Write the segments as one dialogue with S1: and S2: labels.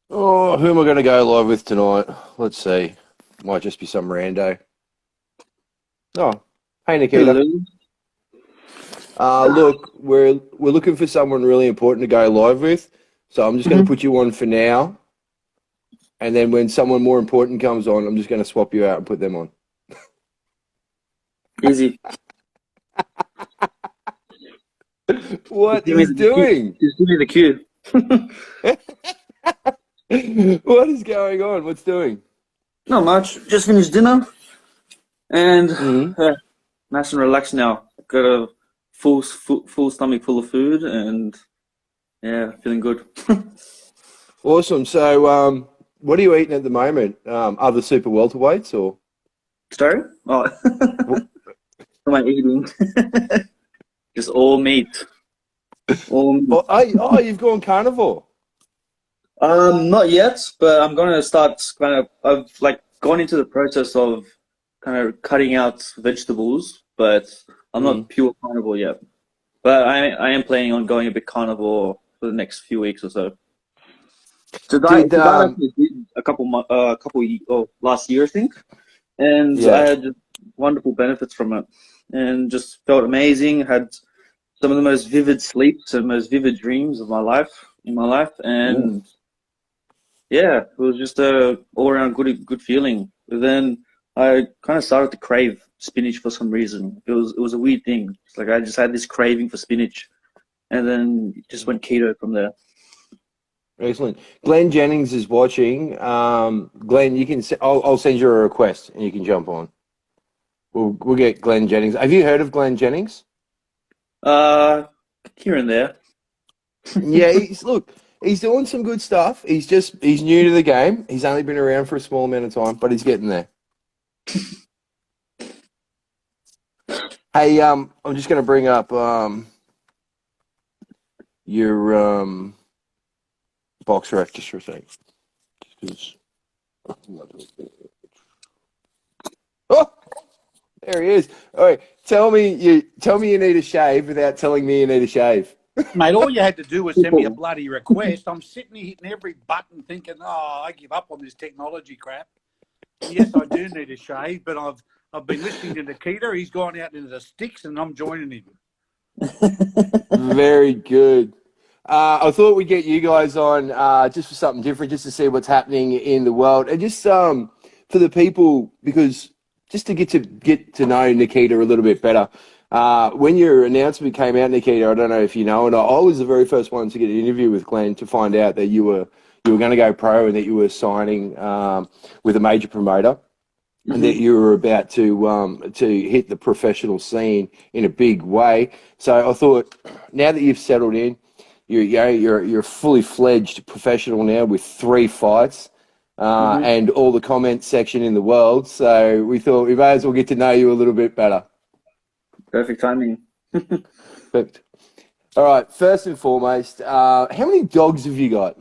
S1: Oh, who am I going to go live with tonight? Let's see. Might just be some rando. Oh, hey Nikita.
S2: Hello.
S1: Look, we're looking for someone really important to go live with, so I'm just going to
S2: Mhm.
S1: put you on for now, and then when someone more important comes on, I'm just going to swap you out and put them on.
S2: Easy.
S1: What is doing?
S2: Just give me the cue.
S1: What is going on? What's doing?
S2: Not much. Just finished dinner and
S1: Mm.
S2: nice and relaxed now. Got a full stomach full of food and yeah, feeling good.
S1: Awesome. So, what are you eating at the moment? Other super welterweights or?
S2: Sorry? Oh, what am I eating? Just all meat. All meat.
S1: Oh, you've gone carnivore.
S2: Not yet, but I'm gonna start I've like gone into the process of kind of cutting out vegetables, but I'm
S1: Mm.
S2: not pure carnivore yet. But I am planning on going a bit carnivore for the next few weeks or so.
S1: Did
S2: To diet actually did last year I think, and I
S1: Yeah.
S2: had just wonderful benefits from it, and just felt amazing. Had some of the most vivid sleeps and most vivid dreams of my life in my life,
S1: Ooh.
S2: and yeah, it was just a all around good feeling. But then I kind of started to crave spinach for some reason. It was a weird thing. It's like I just had this craving for spinach, and then just went keto from there.
S1: Excellent. Glen Jennings is watching. Glenn, you can. I'll send you a request and you can jump on. We'll get Glen Jennings. Have you heard of Glen Jennings?
S2: Uh, Here and there.
S1: Yeah. Look. He's doing some good stuff. He's new to the game. He's only been around for a small amount of time, but he's getting there. Hey, I'm just going to bring up your box rec just for a second. Just 'cause- Oh, there he is. All right, tell me you need a shave without telling me you need a shave.
S3: Mate, all you had to do was send me a
S2: People.
S3: bloody request. I'm sitting here hitting every button thinking, oh, I give up on this technology crap. And yes, I do need a shave, but I've been listening to Nikita. He's gone out into the sticks and I'm joining him.
S1: Very good. I thought we'd get you guys on just for something different, just to see what's happening in the world, and just for the people, because just to get to know Nikita a little bit better. When your announcement came out, Nikita, I don't know if you know, and I was the very first one to get an interview with Glenn to find out that you were going to go pro and that you were signing with a major promoter and that
S2: Hmm.
S1: you were about to hit the professional scene in a big way. So I thought, now that you've settled in, you're a fully fledged professional now with 3 fights
S2: Hmm.
S1: and all the comment section in the world. So we thought we may as well get to know you a little bit better.
S2: Perfect timing.
S1: But all right, first and foremost, how many dogs have you got?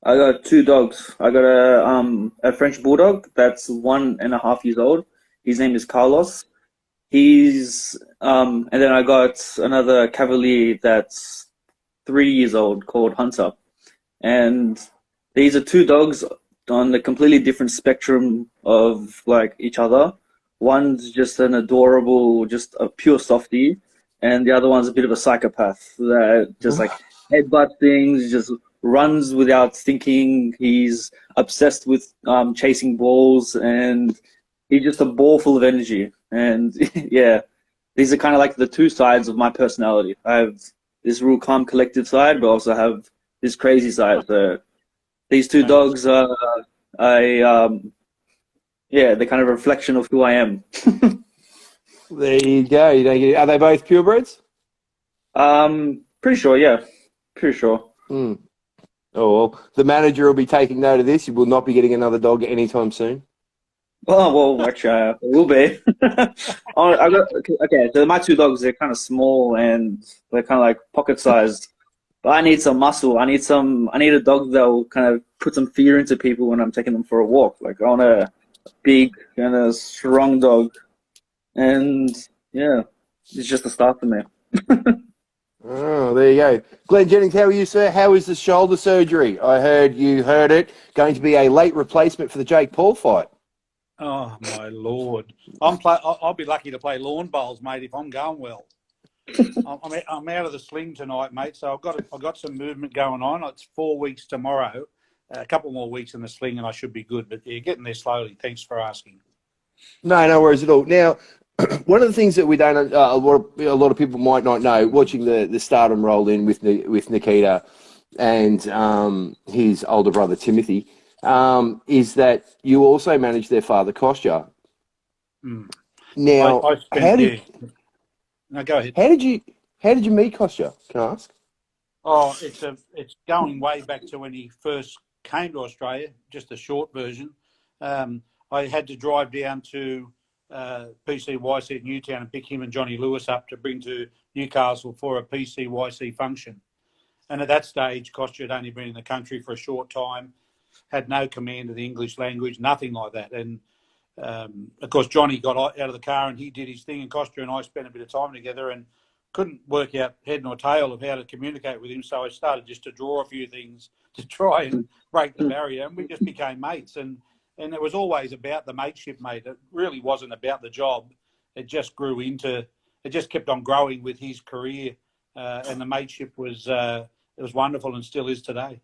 S2: I got two dogs. I got a French bulldog that's 1.5 years old. His name is Carlos. And then I got another Cavalier that's 3 years old called Hunter. And these are two dogs on a completely different spectrum of like each other. One's just an adorable, just a pure softie, and the other one's a bit of a psychopath that just like headbutt things, just runs without thinking. He's obsessed with chasing balls, and he's just a ball full of energy. And yeah, these are kind of like the two sides of my personality. I have this real calm, collected side, but also have this crazy side. So these two
S3: Nice.
S2: dogs are, I yeah, they're kind of a reflection of who I am.
S1: There you go. You don't get, are they both purebreds?
S2: Pretty sure, yeah, pretty sure.
S1: Hmm. Oh, well, the manager will be taking note of this. You will not be getting another dog anytime soon.
S2: Oh well, actually, it will be. Oh, okay. So my two dogs, they're kind of small and they're kind of like pocket sized. But I need some muscle. I need a dog that will kind of put some fear into people when I'm taking them for a walk. Like I want a big and a strong dog. And yeah, it's just a start for me.
S1: Oh, there you go. Glen Jennings, how are you, sir? How is the shoulder surgery? I heard you heard it. Going to be a late replacement for the Jake Paul fight.
S3: Oh my lord! I'll be lucky to play lawn bowls, mate, if I'm going well. I'm out of the sling tonight, mate. So I've got some movement going on. It's 4 weeks tomorrow, a couple more weeks in the sling, and I should be good. But you're getting there slowly. Thanks for asking.
S1: No, no worries at all. Now, one of the things that we don't, a lot of people might not know, watching the Stardom roll in with Nikita and his older brother Timothy, is that you also manage their father Kostya.
S3: Mm.
S1: Now,
S3: I spent, yeah. No, go ahead.
S1: how did you meet Kostya? Can I ask?
S3: Oh, it's going way back to when he first came to Australia. Just a short version. I had to drive down to PCYC at Newtown and pick him and Johnny Lewis up to bring to Newcastle for a PCYC function. And at that stage, Kostya had only been in the country for a short time, had no command of the English language, nothing like that. And of course, Johnny got out of the car and he did his thing, and Kostya and I spent a bit of time together and couldn't work out head nor tail of how to communicate with him. So I started just to draw a few things to try and break the barrier, and we just became mates. And it was always about the mateship, mate. It really wasn't about the job. It just grew into, it just kept on growing with his career, and the mateship was it was wonderful and still is today.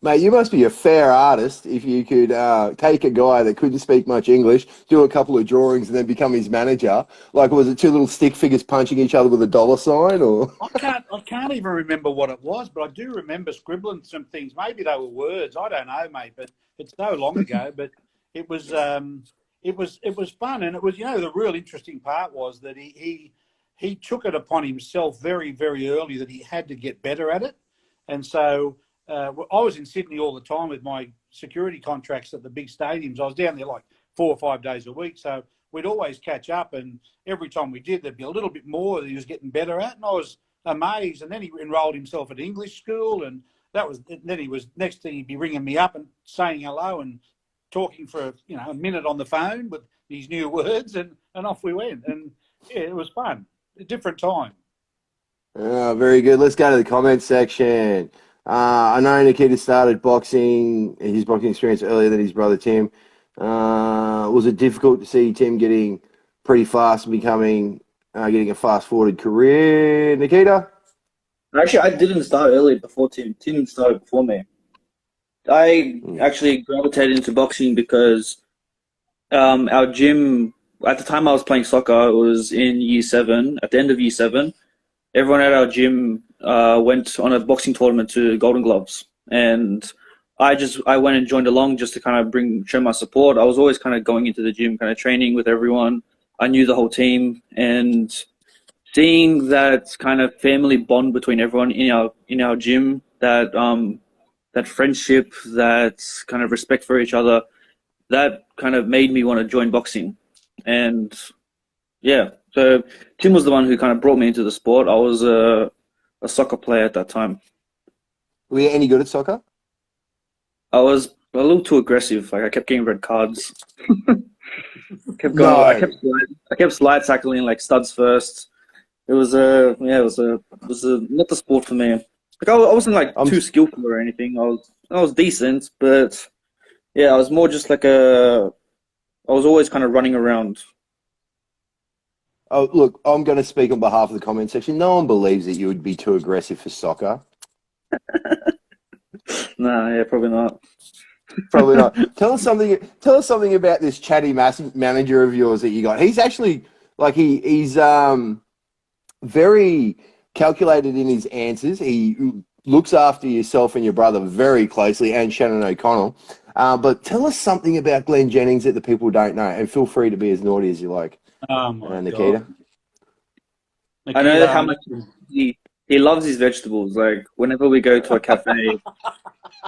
S1: Mate, you must be a fair artist if you could take a guy that couldn't speak much English, do a couple of drawings, and then become his manager. Like, was it two little stick figures punching each other with a dollar sign, or?
S3: I can't even remember what it was, but I do remember scribbling some things. Maybe they were words. I don't know, mate. But it's so long ago. But it was fun, and it was, the real interesting part was that he took it upon himself very, very early that he had to get better at it, and so. I was in Sydney all the time with my security contracts at the big stadiums. I was down there like 4 or 5 days a week. So we'd always catch up, and every time we did, there'd be a little bit more that he was getting better at. And I was amazed. And then he enrolled himself at English school, and then he was, next thing he'd be ringing me up and saying hello and talking for a minute on the phone with these new words, and off we went. And yeah, it was fun. A different time.
S1: Oh, very good. Let's go to the comments section. I know Nikita started his boxing experience earlier than his brother Tim. Was it difficult to see Tim getting pretty fast and getting a fast-forwarded career, Nikita?
S2: Actually, I didn't start early before Tim. Tim started before me. I actually gravitated into boxing because our gym, at the time I was playing soccer, it was in year 7, at the end of year 7. Everyone at our gym went on a boxing tournament to Golden Gloves, and I went and joined along just to kind of show my support. I was always kind of going into the gym, kind of training with everyone. I knew the whole team, and seeing that kind of family bond between everyone in our gym, that friendship, that kind of respect for each other, that kind of made me want to join boxing, and yeah. So Tim was the one who kind of brought me into the sport. I was a soccer player at that time.
S1: Were you any good at soccer?
S2: I was a little too aggressive. Like, I kept getting red cards. kept going.
S1: No.
S2: I kept slide tackling like studs first. It was not the sport for me. Like, I wasn't like too skillful or anything. I was decent, but yeah, I was more just like I was always kind of running around.
S1: Oh, look, I'm going to speak on behalf of the comment section. No one believes that you would be too aggressive for soccer.
S2: No, yeah, probably not.
S1: Probably not. Tell us something about this chatty manager of yours that you got. He's actually he's very calculated in his answers. He looks after yourself and your brother very closely, and Shannon O'Connell. But tell us something about Glen Jennings that the people don't know, and feel free to be as naughty as you like.
S3: Oh my
S1: Nikita.
S2: I know how much he loves his vegetables. Like, whenever we go to a cafe,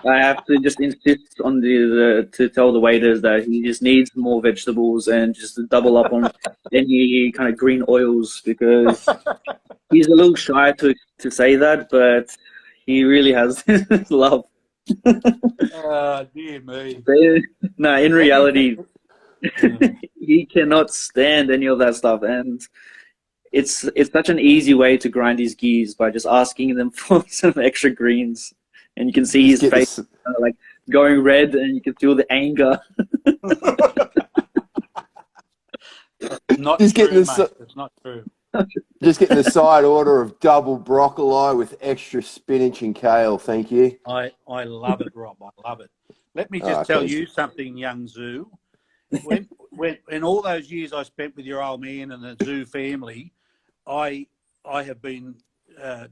S2: I have to just insist on to tell the waiters that he just needs more vegetables and just double up on any kind of green oils, because he's a little shy to say that, but he really has love.
S3: Dear me.
S2: No, in reality, he cannot stand any of that stuff, and it's such an easy way to grind his geese by just asking them for some extra greens, and you can see his
S1: Just get
S2: face
S1: the,
S2: like going red, and you can feel the anger.
S3: Not
S1: just getting
S3: true,
S1: the
S3: mate. It's not true.
S1: just getting the side order of double broccoli with extra spinach and kale. Thank you.
S3: I love it, Rob. I love it. Let me
S1: Oh,
S3: just tell
S1: okay.
S3: you something, young Zoo. When in all those years I spent with your old man and the Zoo family, I have been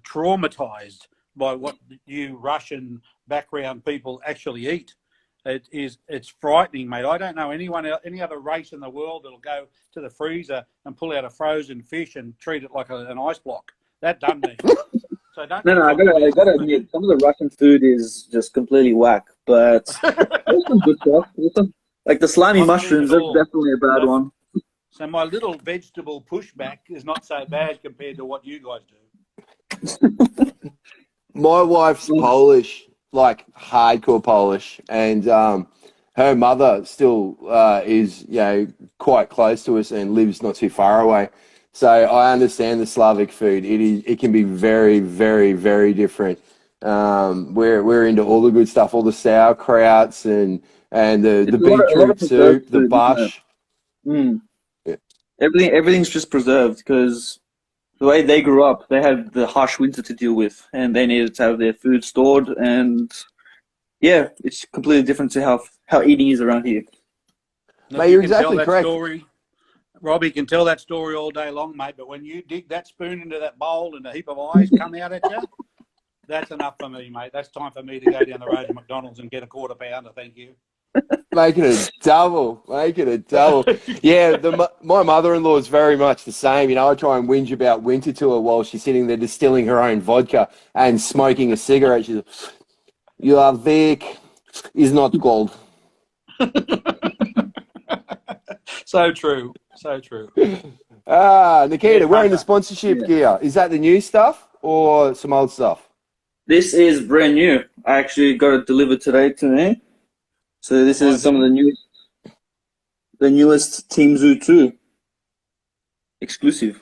S3: traumatized by what you Russian background people actually eat. It's frightening, mate. I don't know any other race in the world that'll go to the freezer and pull out a frozen fish and treat it like an ice block. That done me. So don't.
S2: No, I gotta admit, some of the Russian food is just completely whack, but there's some good stuff. Like the slimy mushrooms, that's definitely a bad one.
S3: So my little vegetable pushback is not so bad compared to what you guys do.
S1: My wife's Polish, like hardcore Polish, and her mother still is, quite close to us and lives not too far away. So I understand the Slavic food. It can be very, very, very different. We're into all the good stuff, all the sauerkrauts and the
S2: It's a lot of
S1: beetroot soup,
S2: preserved
S1: the
S2: food, isn't it?
S1: bosh. Yeah.
S2: Everything's just preserved because the way they grew up, they had the harsh winter to deal with, and they needed to have their food stored. And yeah, it's completely different to how eating is around here.
S1: Mate, you're exactly correct.
S3: Robbie can tell that story all day long, mate. But when you dig that spoon into that bowl and a heap of eyes come out at you, that's enough for me, mate. That's time for me to go down the road to McDonald's and get a quarter pounder. Thank you.
S1: Make it a double. Make it a double. Yeah, my mother-in-law is very much the same. I try and whinge about winter to her while she's sitting there distilling her own vodka and smoking a cigarette. She's like, your Vic is not cold.
S3: So true. So true.
S1: Nikita, wearing the sponsorship gear. Is that the new stuff or some old stuff?
S2: This is brand new. I actually got it delivered today to me. So this is some of the newest Team Zoo 2 exclusive.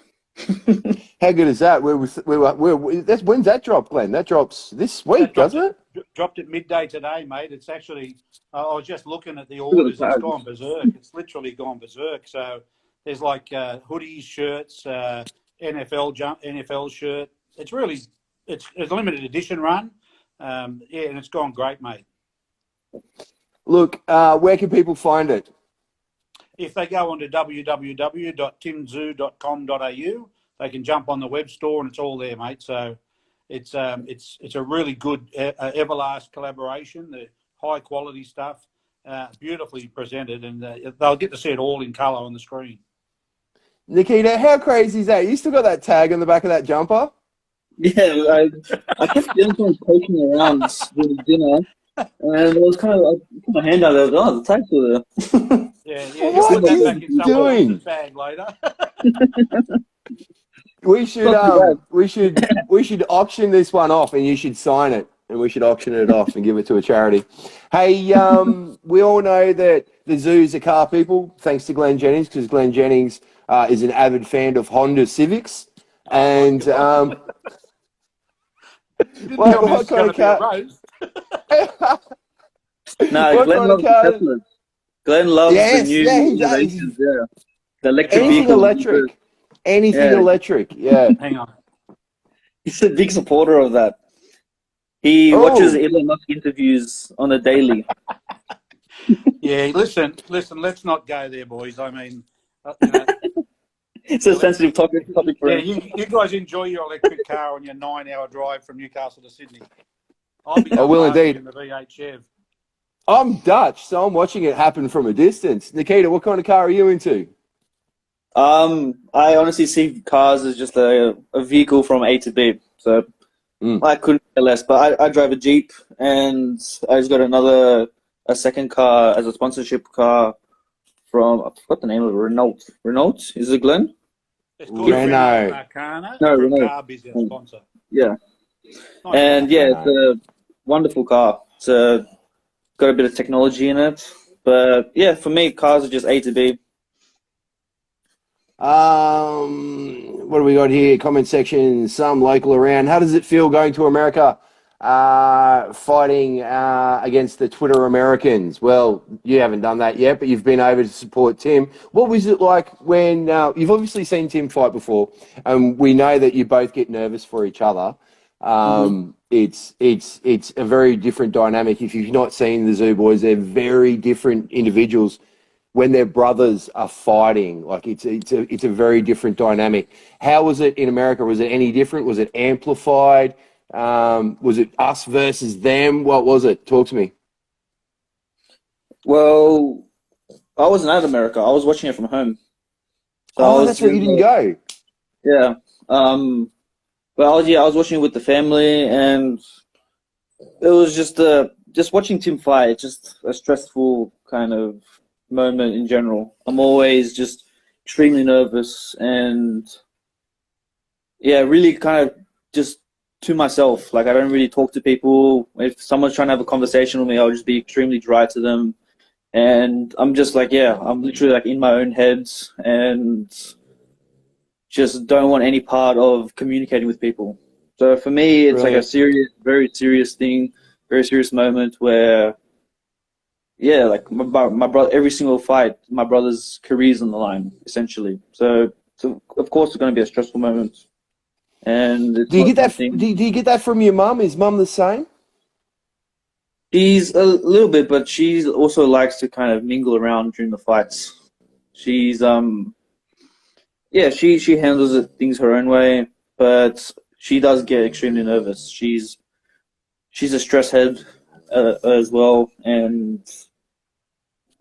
S1: How good is that? When's that drop, Glenn? That drops this week, doesn't it?
S3: Dropped at midday today, mate. It's actually, I was just looking at the orders. It's gone berserk. It's literally gone berserk. So there's like hoodies, shirts, NFL shirt. It's a limited edition run. And it's gone great, mate.
S1: Look, where can people find it?
S3: If they go onto www.timzoo.com.au, they can jump on the web store and it's all there, mate. So it's a really good Everlast collaboration. The high quality stuff, beautifully presented, and they'll get to see it all in colour on the screen.
S2: Nikita, how crazy is that? You still got that tag on the back of that jumper?
S4: Yeah, I kept feeling someone poking around during dinner, and I was kind of, I put my hand out there, oh, the tag's still there.
S3: Yeah,
S1: What
S3: put that
S1: are
S3: back
S1: you
S3: in someone
S1: doing?
S3: else's bag later.
S1: We should auction this one off, and you should sign it, and we should auction it off and give it to a charity. Hey, we all know that the Zoo's are car people, thanks to Glen Jennings, because Glen Jennings is an avid fan of Honda Civics, and what kind of car?
S4: No,
S1: What
S4: Glenn
S1: kind of
S4: loves
S1: car?
S4: Teslas. Glenn loves
S1: Yes,
S4: the new
S1: yeah, he does.
S4: innovations, yeah. The electric
S1: Anything
S4: vehicles.
S1: electric. Anything
S4: Yeah.
S1: electric, yeah.
S3: Hang on.
S4: He's a big supporter of that. He watches Elon Musk interviews on a daily.
S3: Yeah, listen. Let's not go there, boys. I mean,
S4: It's a sensitive topic for
S3: yeah,
S4: him.
S3: you guys enjoy your electric car on your 9-hour drive from Newcastle to Sydney. I'll be
S1: I will indeed.
S3: in the V8 Chev.
S1: I'm Dutch, so I'm watching it happen from a distance. Nikita, what kind of car are you into?
S4: I honestly see cars as just a vehicle from A to B. So I couldn't care less. But I drive a Jeep, and I just got a second car as a sponsorship car from, I forgot the name of it, Renault. Renault? Is it Glenn?
S3: It's called
S1: Renault.
S3: Arcana.
S4: No, Renault.
S3: Car business sponsor.
S4: Yeah.
S3: Nice
S4: And
S3: car.
S4: yeah, it's a wonderful car. It's got a bit of technology in it. But yeah, for me, cars are just A to B.
S1: what do we got here? Comment section, some local around. How does it feel going to America, fighting against the Twitter Americans? Well, you haven't done that yet, but you've been over to support Tim. What was it like when you've obviously seen Tim fight before, and we know that you both get nervous for each other. It's a very different dynamic. If you've not seen the Zoo Boys, they're very different individuals. When their brothers are fighting, like it's a very different dynamic. How was it in America? Was it any different? Was it amplified? Was it us versus them? What was it? Talk to me.
S4: Well, I wasn't at America. I was watching it from home. So
S1: That's where you didn't go.
S4: Yeah. But I was watching it with the family, and it was just watching Tim fight. Just a stressful kind of moment in general. I'm always just extremely nervous, and really kind of just to myself. Like, I don't really talk to people. If someone's trying to have a conversation with me, I'll just be extremely dry to them. And I'm just like, I'm literally like in my own head and just don't want any part of communicating with people. So for me, it's like a serious, very serious thing, very serious moment where, like my brother, every single fight, my brother's career's on the line, essentially. So of course it's going to be a stressful moment. And
S1: do you get that? Do you get that from your mum? Is mum the same?
S4: She's a little bit, but she also likes to kind of mingle around during the fights. She's she handles things her own way, but she does get extremely nervous. She's a stress head as well, and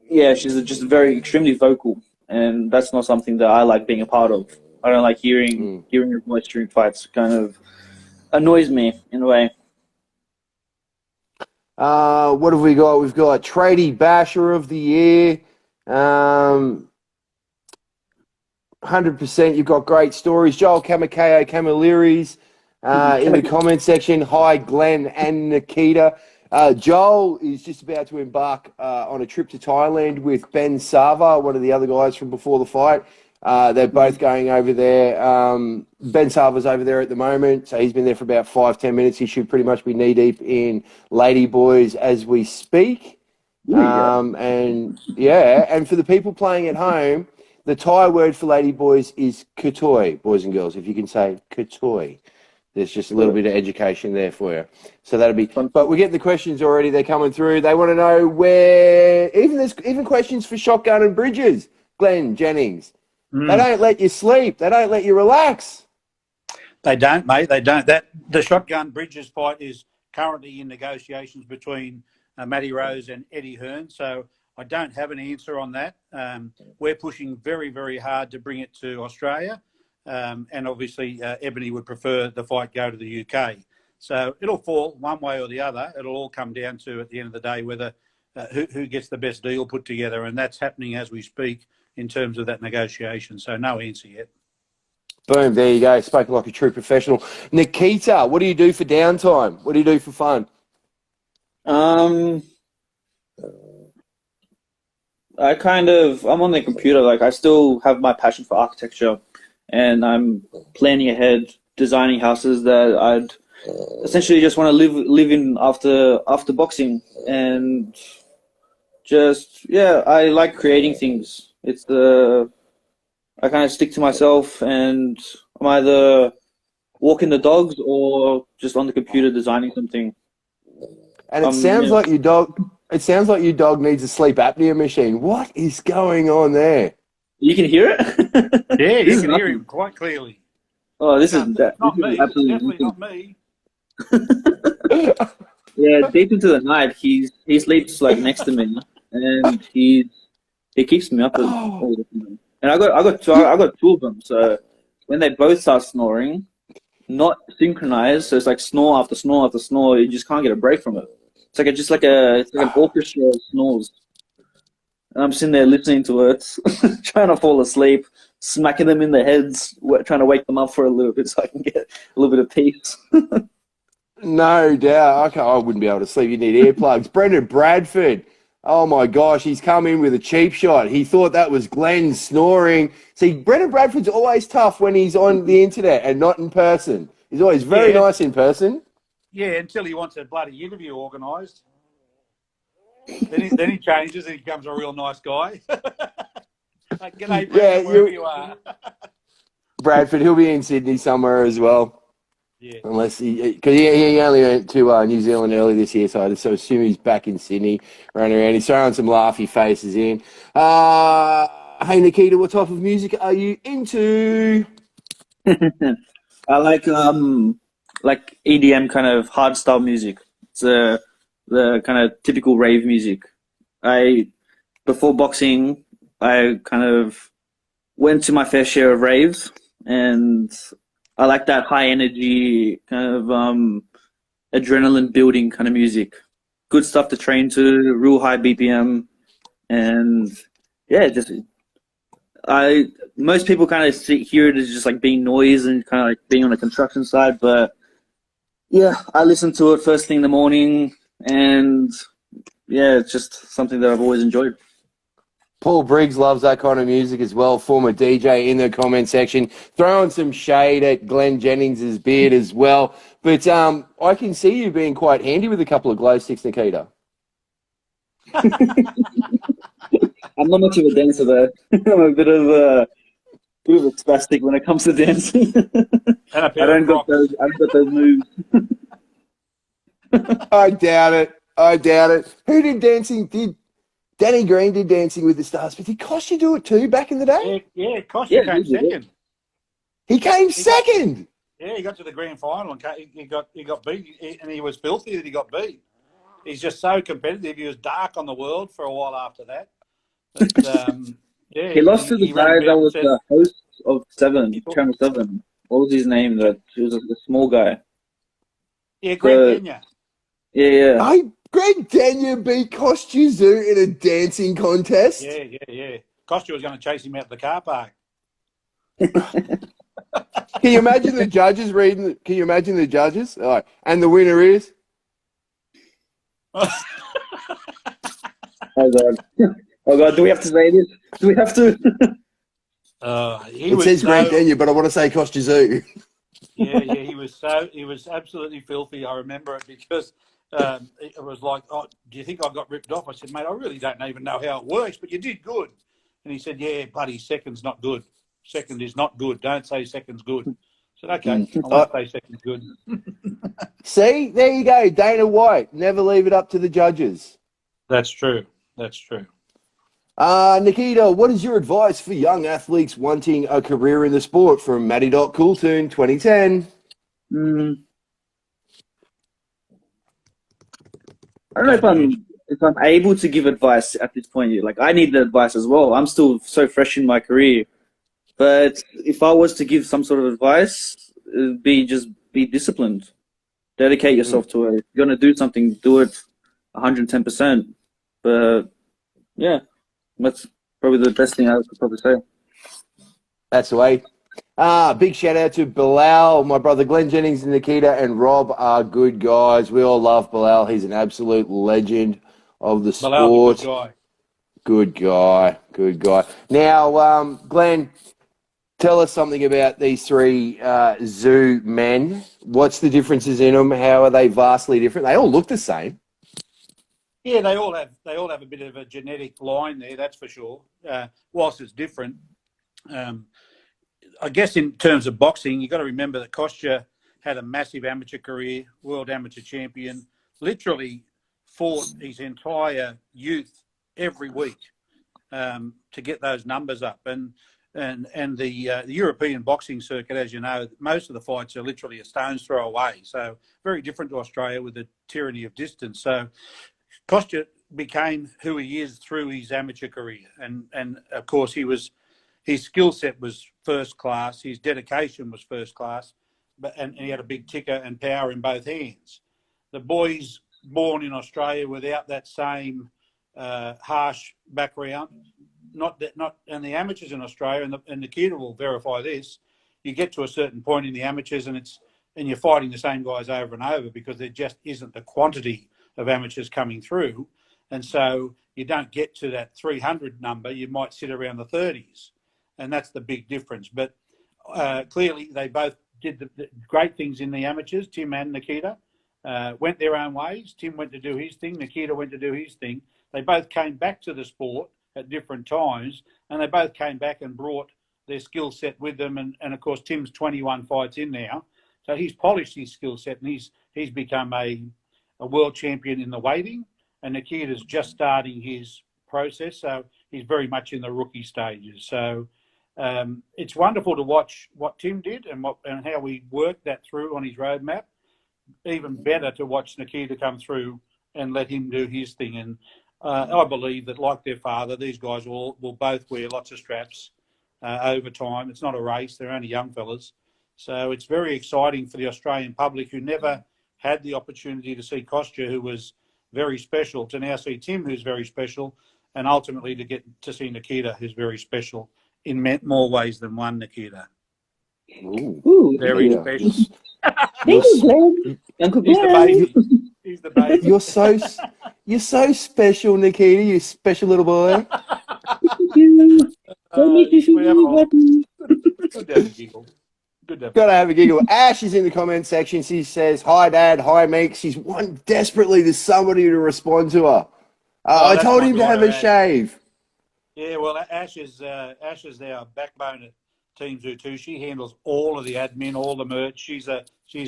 S4: she's just very extremely vocal, and that's not something that I like being a part of. I don't like hearing her voice during fights. Kind of annoys me in a way.
S1: What have we got? We've got Tradie Basher of the Year. 100%. You've got great stories. Joel Kamakeo Camilleri in the comment section. Hi, Glenn and Nikita. Joel is just about to embark on a trip to Thailand with Ben Sava, one of the other guys from before the fight. They're both going over there. Ben Sava's over there at the moment, so he's been there for about 5-10 minutes. He should pretty much be knee-deep in Lady Boys as we speak. And for the people playing at home, the Thai word for Lady Boys is katoi, boys and girls, if you can say katoi. There's just a little bit of education there for you. So that'll be fun. But we're getting the questions already. They're coming through. They want to know where, there's even questions for Shotgun and Bridges, Glen Jennings. They don't let you sleep. They don't let you relax.
S3: They don't, mate. They don't. The Shotgun Bridges fight is currently in negotiations between Matty Rose and Eddie Hearn. So I don't have an answer on that. We're pushing very, very hard to bring it to Australia. And obviously, Ebony would prefer the fight go to the UK. So it'll fall one way or the other. It'll all come down to, at the end of the day, whether who gets the best deal put together. And that's happening as we speak in terms of that negotiation. So no answer yet.
S1: Boom, there you go. Spoken like a true professional. Nikita, what do you do for downtime? What do you do for fun?
S4: I'm on the computer. Like, I still have my passion for architecture, and I'm planning ahead, designing houses that I'd essentially just want to live in after boxing. And just, I like creating things. I kind of stick to myself, and I'm either walking the dogs or just on the computer designing something.
S1: And it sounds like your dog. It sounds like your dog needs a sleep apnea machine. What is going on there?
S4: You can hear it.
S3: Yeah, you can hear him quite clearly.
S4: Oh, this is
S3: not me.
S4: absolutely
S3: Definitely not me.
S4: Yeah, deep into the night, he sleeps like next to me, and he keeps me up all the time. And I got two of them. So when they both start snoring, not synchronized, so it's like snore after snore after snore. You just can't get a break from it. It's like an orchestra of snores. And I'm sitting there listening to it, trying to fall asleep, smacking them in the heads, trying to wake them up for a little bit so I can get a little bit of peace.
S1: No doubt. I wouldn't be able to sleep. You need earplugs. Brendan Bradford. Oh my gosh, he's come in with a cheap shot. He thought that was Glenn snoring. See, Brendan Bradford's always tough when he's on the internet and not in person. He's always very nice in person.
S3: Yeah, until he wants a bloody interview organised. Then he changes and he becomes a real nice guy. Like, g'day, Brendan, wherever you are.
S1: Bradford, he'll be in Sydney somewhere as well.
S3: Yeah.
S1: Unless because he only went to New Zealand early this year, so I just assume he's back in Sydney, running around. He's throwing some laughy faces in. Hey Nikita, what type of music are you into?
S4: I like EDM kind of hardstyle music. It's the kind of typical rave music. Before boxing, I kind of went to my fair share of raves, and I like that high energy kind of adrenaline building kind of music. Good stuff to train to, real high BPM, and yeah, most people kind of hear it as just like being noise and kind of like being on the construction side, but yeah, I listen to it first thing in the morning, and yeah, it's just something that I've always enjoyed.
S1: Paul Briggs loves that kind of music as well, former DJ in the comment section, throwing some shade at Glen Jennings' beard as well. But I can see you being quite handy with a couple of glow sticks, Nikita.
S4: I'm not much of a dancer though. I'm a bit of a spastic when it comes to dancing. I don't got those moves.
S1: I doubt it. Who did dancing? Danny Green did Dancing with the Stars, but did Kostya do it too back in the day?
S3: Yeah, Kostya came second.
S1: He came second.
S3: Yeah, he got to the grand final and he got beat, and he was filthy that he got beat. He's just so competitive. He was dark on the world for a while after that. But, yeah,
S4: he lost to the guy that was the host of Channel 7. What was his name? He was a small guy.
S3: Yeah, Greg Denyer.
S4: Yeah.
S1: Greg Denyer beat Kostya Tszyu in a dancing contest.
S3: Yeah. Kostya was going to chase him out the car park.
S1: Can you imagine the judges reading? Can you imagine the judges? All right. And the winner is?
S4: Oh God! Do we have to say this? Do we have to?
S1: It says Greg Denyer, but I want to say Kostya Tszyu.
S3: Yeah. He was absolutely filthy. I remember it because it was like, oh, do you think I got ripped off? I said, mate, I really don't even know how it works, but you did good. And he said, yeah, buddy, second's not good. Second is not good. Don't say second's good. I said, okay, I won't say second's good.
S1: See, there you go. Dana White. Never leave it up to the judges.
S3: That's true.
S1: Nikita, what is your advice for young athletes wanting a career in the sport? From Matty.Cooltoon 2010.
S4: I don't know if I'm able to give advice at this point. Like, I need the advice as well. I'm still so fresh in my career. But if I was to give some sort of advice, it'd be just be disciplined. Dedicate yourself to it. If you're going to do something, do it 110%. But yeah, that's probably the best thing I could probably say.
S1: That's the way. Big shout out to Bilal, my brother Glen Jennings and Nikita and Rob are good guys. We all love Bilal. He's an absolute legend of the sport.
S3: Bilal's a
S1: good guy. Now, Glenn, tell us something about these three Tszyu men. What's the differences in them? How are they vastly different? They all look the same.
S3: Yeah, they all have a bit of a genetic line there, that's for sure. Whilst it's different. I guess in terms of boxing, you've got to remember that Kostya had a massive amateur career, world amateur champion, literally fought his entire youth every week to get those numbers up. And the European boxing circuit, as you know, most of the fights are literally a stone's throw away. So very different to Australia with the tyranny of distance. So Kostya became who he is through his amateur career. And of course, his skill set was first class. His dedication was first class, and he had a big ticker and power in both hands. The boys born in Australia without that same harsh background, and the amateurs in Australia, and Nikita will verify this. You get to a certain point in the amateurs, and you're fighting the same guys over and over because there just isn't the quantity of amateurs coming through. And so you don't get to that 300 number. You might sit around the 30s. And that's the big difference. But clearly they both did the great things in the amateurs, Tim and Nikita. Went their own ways. Tim went to do his thing. Nikita went to do his thing. They both came back to the sport at different times, and they both came back and brought their skill set with them. And of course, Tim's 21 fights in now, so he's polished his skill set, and he's become a world champion in the weighting. And Nikita's just starting his process, so he's very much in the rookie stages. So it's wonderful to watch what Tim did and how we worked that through on his roadmap. Even better to watch Nikita come through and let him do his thing. And I believe that, like their father, these guys will both wear lots of straps over time. It's not a race; they're only young fellas. So it's very exciting for the Australian public who never had the opportunity to see Kostya, who was very special, to now see Tim, who's very special, and ultimately to get to see Nikita, who's very special in more ways than one. Nikita,
S1: Ooh,
S3: very special.
S4: Thank you, Glenn. Uncle
S3: He's the
S4: Glenn.
S3: baby. He's the baby.
S1: You're so special, Nikita. You special little boy.
S4: Thank you. Don't make me feel really happy.
S3: Good to have a giggle. Good to have
S1: Gotta have a giggle. Ash is in the comment section. She says, "Hi, Dad. Hi, Meek." She's wanting desperately to somebody to respond to her. I
S3: that's
S1: told
S3: my
S1: him to have a
S3: daughter, Ash.
S1: shave.
S3: Yeah, well, Ash is our backbone at Team Zoo too. She handles all of the admin, all the merch. She's a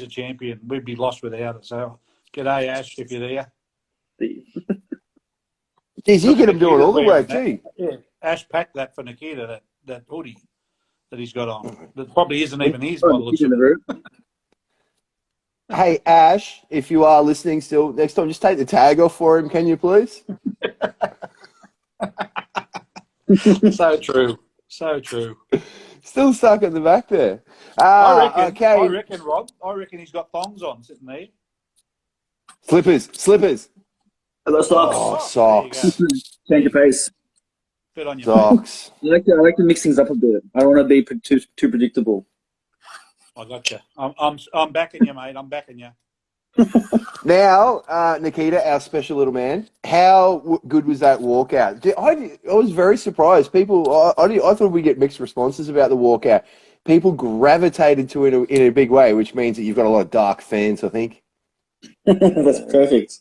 S3: champion. We'd be lost without her. So, g'day, Ash, if you're there.
S1: Geez, you get him doing all the work too.
S3: Yeah, Ash packed that for Nikita, that hoodie that he's got on. That probably isn't even his by the looks of it.
S1: Hey, Ash, if you are listening still, next time just take the tag off for him, can you please?
S3: So true. So true.
S1: Still stuck at the back there.
S3: I
S1: Okay.
S3: reckon, Rob. I reckon he's got thongs on sitting there.
S1: Slippers.
S4: I got socks.
S1: Oh,
S3: There you
S1: socks.
S3: go.
S4: Change your pace.
S3: Good on you.
S1: Socks.
S4: I like to mix things up a bit. I don't want to be too predictable.
S3: I got you. I'm backing you, mate. I'm backing you.
S1: Now, Nikita, our special little man, how good was that walkout? I was very surprised. People, I thought we'd get mixed responses about the walkout. People gravitated to it in a big way, which means that you've got a lot of dark fans, I think.
S4: That's perfect.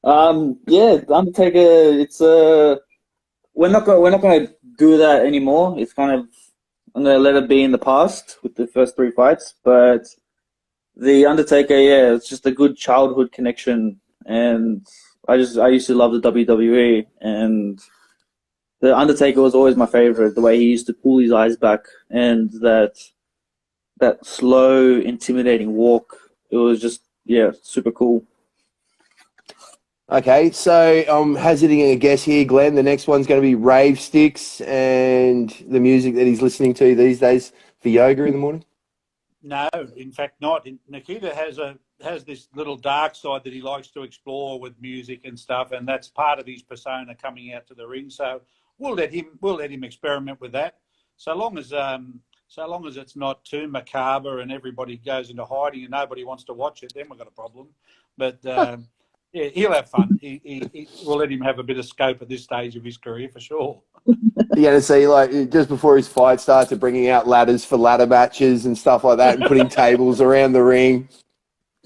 S4: Yeah, Undertaker. It's we're not gonna do that anymore. It's kind of, I'm gonna let it be in the past with the first 3 fights. But the Undertaker, yeah, it's just a good childhood connection, and I used to love the WWE, and the Undertaker was always my favorite. The way he used to pull his eyes back and that slow, intimidating walk. It was just, yeah, super cool.
S1: Okay, so I'm hazarding a guess here, Glenn. The next one's going to be rave sticks and the music that he's listening to these days for yoga in the morning.
S3: No, in fact not. Nikita has this little dark side that he likes to explore with music and stuff, and that's part of his persona coming out to the ring. So we'll let him experiment with that. So long as it's not too macabre and everybody goes into hiding and nobody wants to watch it, then we've got a problem. But yeah, he'll have fun. We'll let him have a bit of scope at this stage of his career for sure.
S1: You're going to see, like, just before his fight starts, bringing out ladders for ladder matches and stuff like that and putting tables around the ring.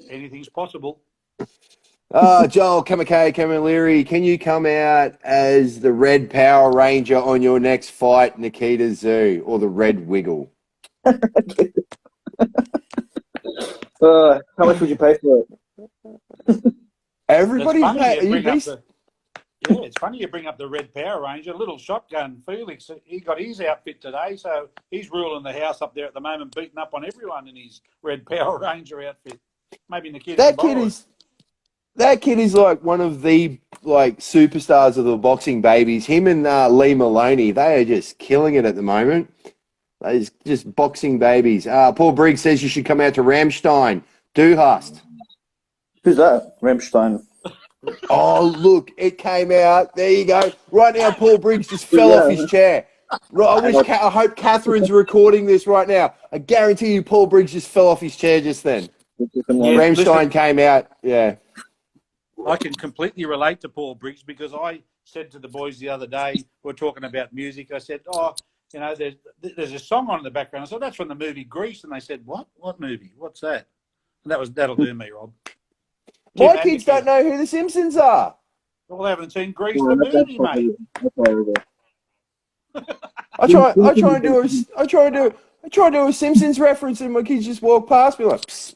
S3: Anything's possible.
S1: Joel Camilleri, can you come out as the Red Power Ranger on your next fight, Nikita Tszyu, or the Red Wiggle?
S4: How much would you pay for it?
S1: Everybody
S3: It's funny you bring up the Red Power Ranger. Little shotgun Felix, he got his outfit today, so he's ruling the house up there at the moment, beating up on everyone in his Red Power Ranger outfit. Maybe Nikita
S1: That kid is like one of the superstars of the boxing babies. Him and Lee Maloney, they are just killing it at the moment. They're just boxing babies. Paul Briggs says you should come out to Rammstein. Du hast.
S4: Who's that? Rammstein.
S1: Oh, look, it came out. There you go. Right now, Paul Briggs just fell off his chair. I hope Catherine's recording this right now. I guarantee you Paul Briggs just fell off his chair just then. Rammstein came out, yeah.
S3: I can completely relate to Paul Briggs because I said to the boys the other day, we're talking about music. I said, "Oh, you know, there's a song on in the background." I said, "That's from the movie Grease," and they said, "What? What movie? What's that?" And that'll do me, Rob. Tim
S1: My
S3: and
S1: kids don't
S3: Nikita.
S1: know who the Simpsons are.
S3: All haven't seen Grease
S4: Well,
S3: the movie, mate.
S4: that's horrible.
S1: I try and do a Simpsons reference, and my kids just walk past me like, psst.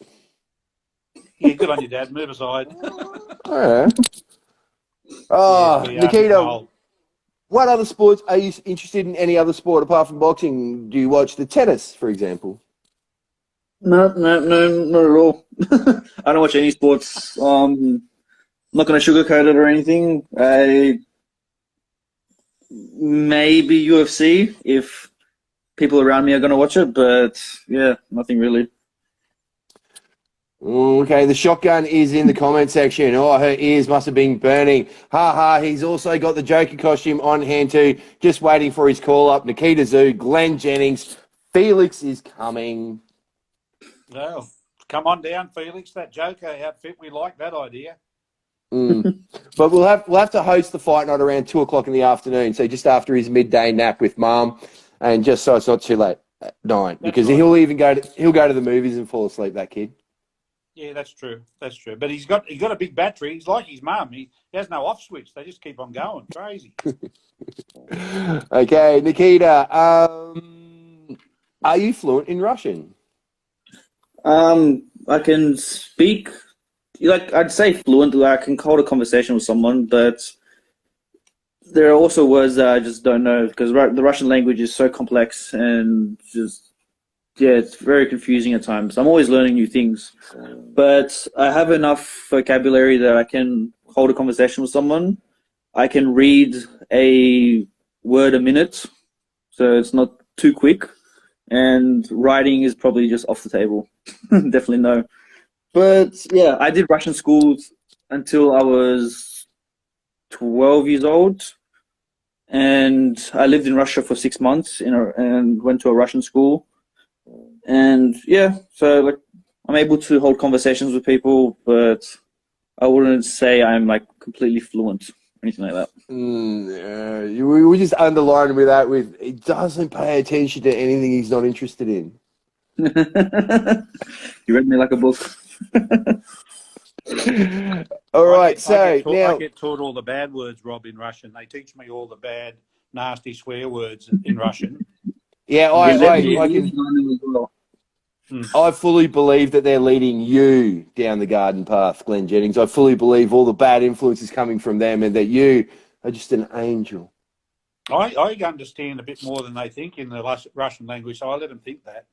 S3: Yeah, good on you, Dad. Move aside.
S1: All right.
S3: Yes,
S1: Oh,
S3: we are getting
S1: Nikita,
S3: old.
S1: what other sports are you interested in? Any other sport apart from boxing? Do you watch the tennis, for example?
S4: No, not at all. I don't watch any sports. I'm not going to sugarcoat it or anything. Maybe UFC if people around me are going to watch it, but yeah, nothing really.
S1: Okay, the shotgun is in the comment section. Oh, her ears must have been burning. Ha ha, he's also got the Joker costume on hand too. Just waiting for his call up. Nikita Tszyu, Glen Jennings, Felix is coming.
S3: Well, come on down, Felix. That Joker outfit, we like that idea.
S1: But we'll have to host the fight night around 2 o'clock in the afternoon, so just after his midday nap with Mum, and just so it's not too late at night, because
S3: right.
S1: he'll go to the movies and fall asleep. That kid.
S3: Yeah, that's true. That's true. But he's got a big battery. He's like his mum. He has no off switch. They just keep on going. Crazy.
S1: Okay, Nikita. Are you fluent in Russian?
S4: I can speak, like I'd say fluent. Like I can hold a conversation with someone, but there are also words that I just don't know because the Russian language is so complex and just yeah, it's very confusing at times. I'm always learning new things, but I have enough vocabulary that I can hold a conversation with someone. I can read a word a minute, so it's not too quick. And writing is probably just off the table. Definitely no. But yeah, I did Russian schools until I was 12 years old. And I lived in Russia for 6 months and went to a Russian school. And yeah, so like I'm able to hold conversations with people, but I wouldn't say I'm like completely fluent or anything like that.
S1: We just underline with that. With he doesn't pay attention to anything he's not interested in.
S4: You read me like a book.
S1: All right,
S3: I
S1: now
S3: get taught all the bad words, Rob, in Russian. They teach me all the bad, nasty swear words in Russian.
S1: yeah, I fully believe that they're leading you down the garden path, Glen Jennings. I fully believe all the bad influences coming from them, and that you are just an angel.
S3: I understand a bit more than they think in the Russian language, so I let them think that.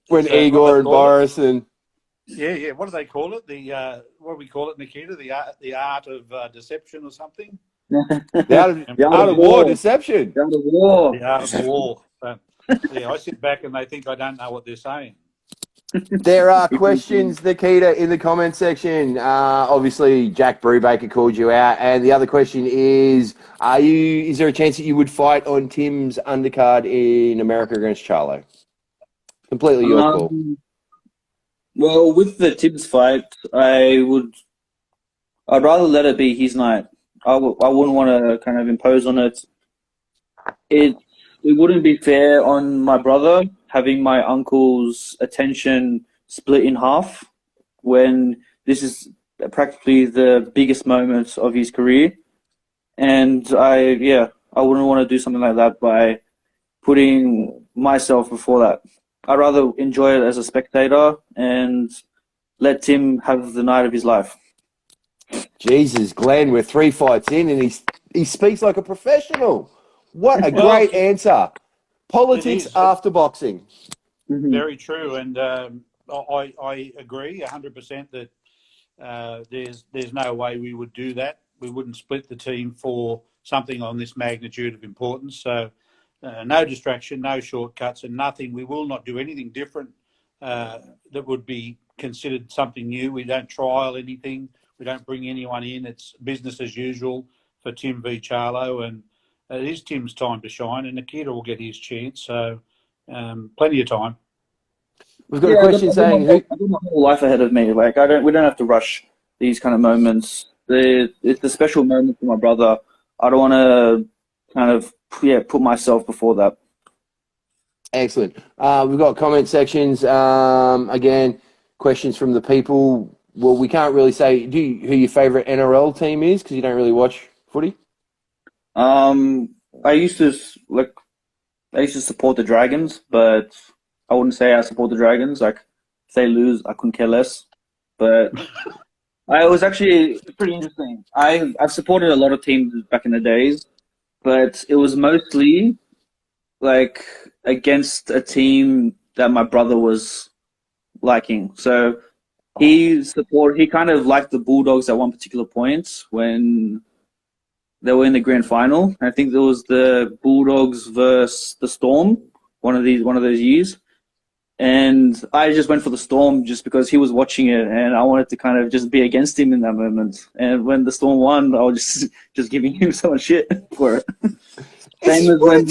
S1: When Igor and Boris and
S3: yeah, what do they call it? What do we call it, Nikita? The art of deception or something?
S1: the art of war, deception.
S4: The art of war.
S3: The art of war. Yeah, I sit back and they think I don't know what they're saying.
S1: There are questions, Nikita, in the comment section. Obviously, Jack Brubaker called you out, and the other question is: is there a chance that you would fight on Tim's undercard in America against Charlo? Completely your call.
S4: Well, with the Tibbs fight, I'd rather let it be his night. I wouldn't want to kind of impose on it. It wouldn't be fair on my brother having my uncle's attention split in half when this is practically the biggest moment of his career. And I wouldn't want to do something like that by putting myself before that. I'd rather enjoy it as a spectator and let Tim have the night of his life.
S1: Jesus, Glenn, we're 3 fights in, and he speaks like a professional. What a great answer. Politics after boxing.
S3: Very true, and I agree 100% that there's no way we would do that. We wouldn't split the team for something on this magnitude of importance. So no distraction, no shortcuts, and nothing. We will not do anything different that would be considered something new. We don't trial anything. We don't bring anyone in. It's business as usual for Tim v. Charlo, and it is Tim's time to shine, and Nikita will get his chance. So plenty of time.
S1: We've got a question saying who.
S2: I've got my whole life ahead of me. Like we don't have to rush these kind of moments. It's a special moment for my brother. I don't want to kind of put myself before that.
S1: Excellent. We've got comment sections. Again, questions from the people. Well, we can't really say who your favourite NRL team is because you don't really watch footy.
S2: I used to support the Dragons, but I wouldn't say I support the Dragons. Like if they lose, I couldn't care less. But it was actually pretty interesting. I've supported a lot of teams back in the days, but it was mostly like against a team that my brother was liking. So he kind of liked the Bulldogs at one particular point when they were in the grand final. I think there was the Bulldogs versus the Storm, one of those years. And I just went for the Storm just because he was watching it, and I wanted to kind of just be against him in that moment. And when the Storm won, I was just giving him so much shit for it. Same as when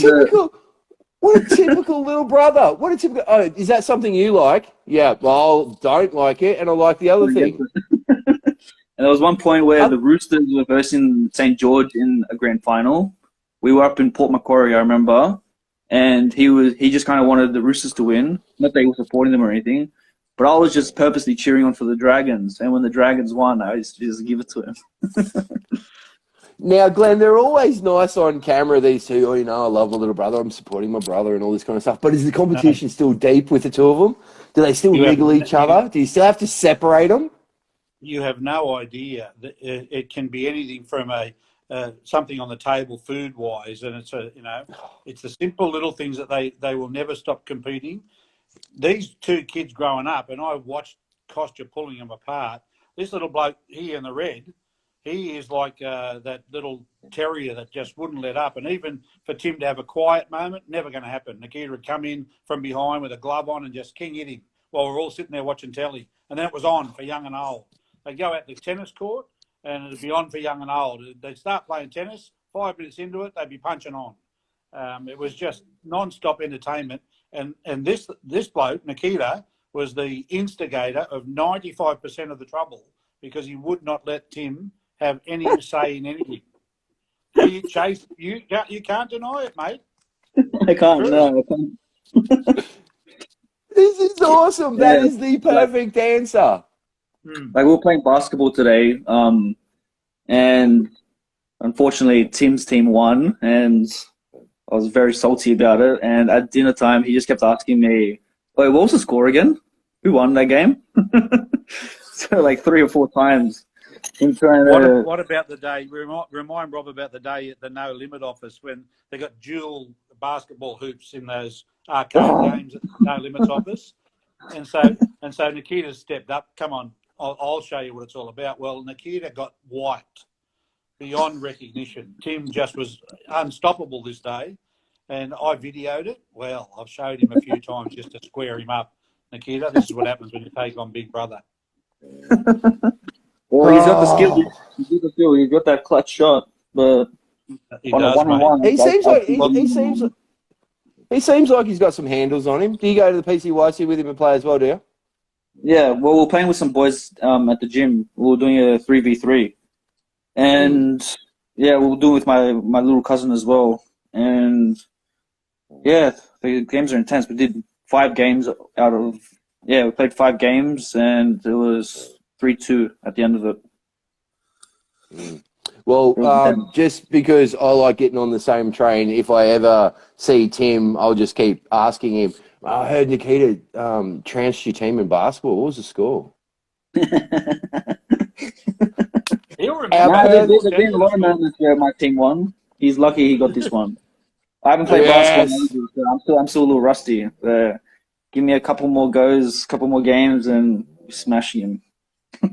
S1: what a typical little brother. What a typical. Oh, is that something you like? Yeah. Well, don't like it, and I like the other thing.
S2: And there was one point where the Roosters were versing St. George in a grand final. We were up in Port Macquarie, I remember, and he just kind of wanted the Roosters to win. Not that he was supporting them or anything, but I was just purposely cheering on for the Dragons. And when the Dragons won, I just give it to him.
S1: Now, Glenn, they're always nice on camera, these two. Oh, you know, I love my little brother. I'm supporting my brother and all this kind of stuff. But is the competition still deep with the two of them? Do they still niggle each other? Do you still have to separate them?
S3: You have no idea. It can be anything from something on the table food-wise, and it's the simple little things that they will never stop competing. These two kids growing up, and I watched Kostya pulling them apart. This little bloke here in the red, he is like that little terrier that just wouldn't let up. And even for Tim to have a quiet moment, never going to happen. Nikita would come in from behind with a glove on and just king hit him while we're all sitting there watching telly. And then it was on for young and old. They'd go out to the tennis court and it'd be on for young and old. They'd start playing tennis, 5 minutes into it, they'd be punching on. It was just non-stop entertainment. And this bloke, Nikita, was the instigator of 95% of the trouble because he would not let Tim have any say in anything. Chase, you can't deny it, mate.
S2: I can't. No, I can't.
S1: This is awesome. That is the perfect answer.
S2: Like we were playing basketball today, and unfortunately Tim's team won, and I was very salty about it. And at dinner time, he just kept asking me, "Wait, what was the score again? Who won that game?" So like 3 or 4 times.
S3: What about the day? Remind Rob about the day at the No Limit office when they got dual basketball hoops in those arcade games at the No Limits office, and so Nikita stepped up. Come on, I'll show you what it's all about. Well, Nikita got wiped beyond recognition. Tim just was unstoppable this day, and I videoed it. Well, I've showed him a few times just to square him up. Nikita, this is what happens when you take on Big Brother.
S2: Well, he's got the skill. He's got that clutch shot, but
S3: he does,
S2: one-on-one,
S1: he seems like he's got some handles on him. Do you go to the PCYC with him and play as well, do you?
S2: Yeah, well, we're playing with some boys at the gym. We were doing a 3v3. And, yeah, we'll do it with my little cousin as well. And, yeah, the games are intense. We did 5 games we played 5 games, and it was 3-2 at the end of it.
S1: Well, just because I like getting on the same train, if I ever see Tim, I'll just keep asking him, I heard Nikita trounced your team in basketball. What was the score?
S3: He'll remember.
S2: There's been a lot of moments where my team won. He's lucky he got this one. I haven't played basketball, so I'm still a little rusty. Give me a couple more goes, couple more games, and smashing him.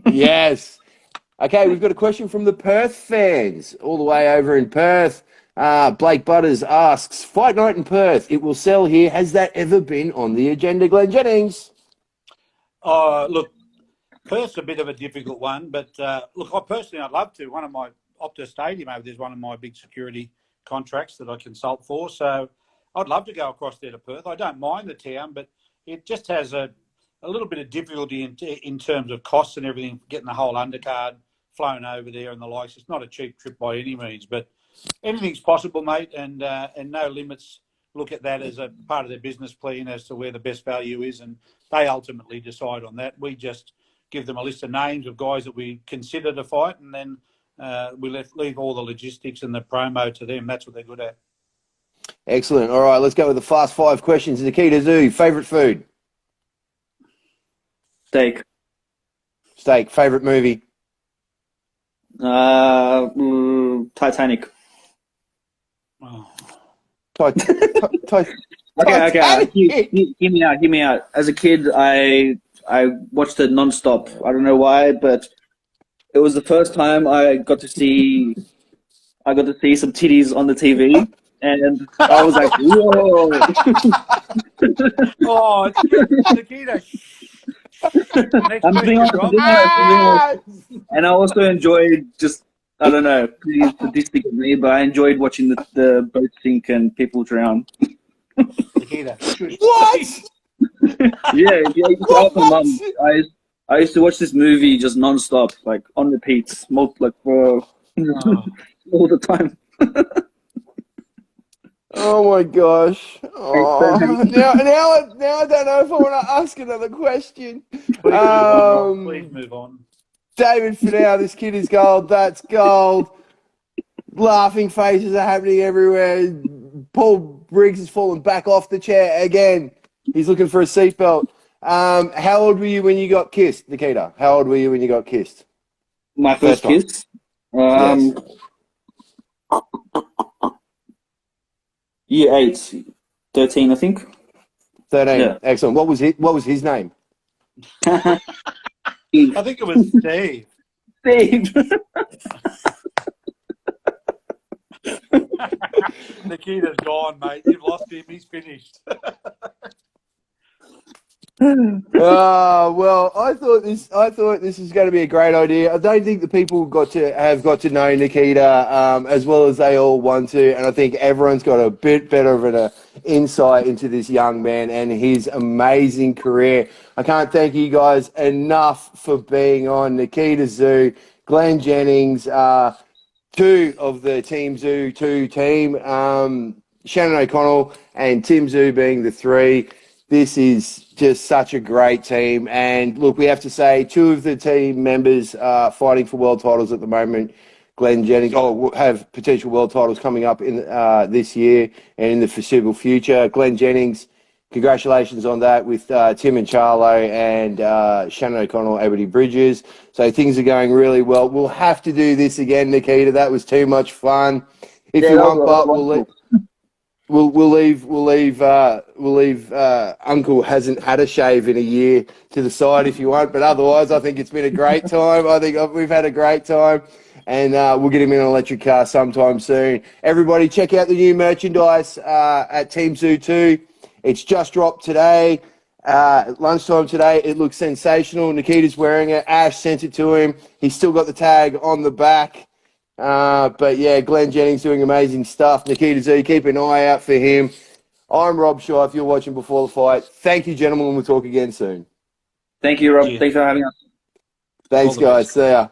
S1: Yes. Okay, we've got a question from the Perth fans, all the way over in Perth. Blake Butters asks, Fight Night in Perth, it will sell here. Has that ever been on the agenda, Glen Jennings?
S3: Look, Perth's a bit of a difficult one, but look, I'd love to. One of my Optus Stadium over there's one of my big security contracts that I consult for, so I'd love to go across there to Perth. I don't mind the town, but it just has a little bit of difficulty in terms of costs and everything, getting the whole undercard flown over there and the likes. It's not a cheap trip by any means, but anything's possible, mate, and No Limits look at that as a part of their business plan as to where the best value is, and they ultimately decide on that. We just give them a list of names of guys that we consider to fight, and then we leave all the logistics and the promo to them. That's what they're good at.
S1: Excellent. All right, let's go with the fast 5 questions. Nikita Tszyu, favourite food?
S4: Steak.
S1: Steak. Favourite movie?
S4: Titanic.
S3: Oh.
S4: Okay. Hear me out. As a kid, I watched it non-stop. I don't know why, but it was the first time I got to see some titties on the TV, and I was like, whoa.
S3: Oh, Nikita.
S4: I'm being honest. And I also enjoyed I don't know, pretty sadistic of me, but I enjoyed watching the boat sink and people drown.
S3: Nikita.
S1: What?
S4: Yeah, I used to watch this movie just non-stop, like on repeats, for all the time.
S1: Oh my gosh! Oh, now I don't know if I want to ask another question.
S3: Please move on.
S1: David, for now, this kid is gold. That's gold. Laughing faces are happening everywhere. Paul Briggs has fallen back off the chair again. He's looking for a seatbelt. How old were you when you got kissed, Nikita? How old were you when you got kissed?
S4: My first kiss?
S1: Yes.
S4: Year 8, 13, I think.
S1: 13.
S4: Yeah.
S1: Excellent. What was his name?
S3: I think it was Steve.
S4: Steve.
S3: Nikita's gone, mate. You've lost him. He's finished.
S1: Well, I thought this was going to be a great idea. I don't think the people have got to know Nikita as well as they all want to, and I think everyone's got a bit better of an insight into this young man and his amazing career. I can't thank you guys enough for being on. Nikita Tszyu, Glen Jennings, 2 of the Team Tszyu 2 team, Shannon O'Connell and Tim Tszyu being the 3. This is just such a great team. And look, we have to say 2 of the team members are fighting for world titles at the moment. Glen Jennings have potential world titles coming up in this year and in the foreseeable future. Glen Jennings, congratulations on that with Tim and Charlo and Shannon O'Connell, Aberdeen Bridges. So things are going really well. We'll have to do this again, Nikita. That was too much fun. If you want, but we'll leave Uncle hasn't had a shave in a year to the side if you want. But otherwise, I think it's been a great time. I think we've had a great time. And we'll get him in an electric car sometime soon. Everybody, check out the new merchandise at Team Tszyu 2. It's just dropped today, lunchtime today. It looks sensational. Nikita's wearing it. Ash sent it to him. He's still got the tag on the back. But yeah, Glen Jennings doing amazing stuff. Nikita Tszyu, keep an eye out for him. I'm Rob Shaw. If you're watching before the fight, thank you, gentlemen. We'll talk again soon.
S4: Thank you, Rob. Thanks for having us.
S1: Thanks, guys. See ya.